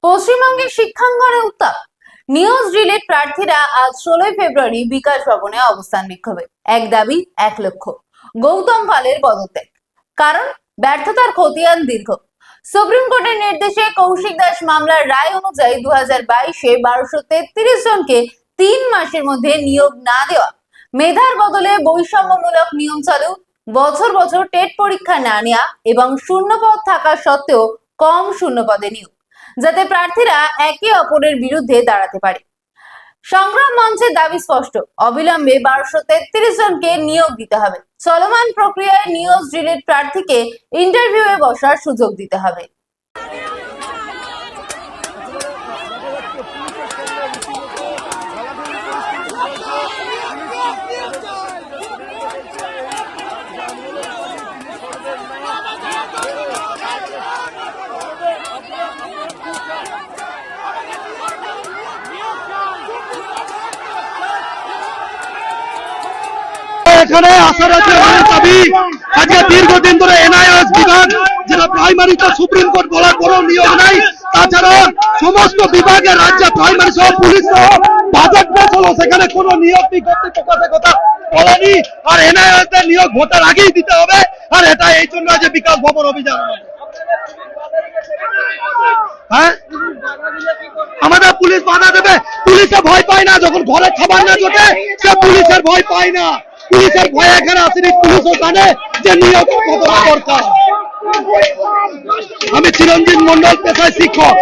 পশ্চিমবঙ্গের শিক্ষাঙ্গনে উত্তাপ। News relate প্রার্থীরা আজ 16 ফেব্রুয়ারি বিকাশ ভবনে অবস্থান বিক্ষোভে। এক দাবি, এক লক্ষ্য, গৌতম পালের পদত্যাগ। কারণ ব্যর্থতার খতিয়ান দীর্ঘ। সুপ্রিম কোর্টের নির্দেশে কৌশিক দাস মামলার রায় অনুযায়ী 2022-এ 1233 জনকে 3 মাসের মধ্যে নিয়োগ না দেওয়া, মেধার বদলে বৈষম্যমূলক নিয়ম চালু, বছর বছর টেট পরীক্ষা না নেওয়া এবং শূন্যপদ থাকা সত্ত্বেও কম শূন্যপদে নিয়োগ, যাতে প্রার্থীরা একে অপরের বিরুদ্ধে দাঁড়াতে পারে। সংগ্রাম মঞ্চের দাবি স্পষ্ট, অবিলম্বে 1233 জনকে নিয়োগ দিতে হবে। চলমান প্রক্রিয়ায় নিউজ রিলেট প্রার্থীকে ইন্টারভিউয়ে বসার সুযোগ দিতে হবে। এখানে আসার দাবি, আজকে দীর্ঘদিন ধরে এনআইএস বিভাগ, যেটা প্রাইমারিতে সুপ্রিম কোর্ট বলার পরও নিয়োগ নাই, তাছাড়া সমস্ত বিভাগে রাজ্যে প্রাইমারি সহ পুলিশ সহ বাজেট পেশ হলো, সেখানে কোনো নিয়োগ বিজ্ঞপ্তি প্রকাশের কথা বলেনি। আর এনআইএস এর নিয়োগ ভোটের আগেই দিতে হবে, আর এটা এই জন্য যে বিকাশ ভবন অভিযান। হ্যাঁ, আমাদের পুলিশ বাধা দেবে। পুলিশে ভয় পায় না, যখন ঘরে খাবার না জোটে সে পুলিশের ভয় পায় না। পুলিশের ভয় এখানে আসেনি, পুলিশও জানে যে নিয়োগ কতটা দরকার। আমি চিরঞ্জিত মন্ডল, পেশায় শিক্ষক।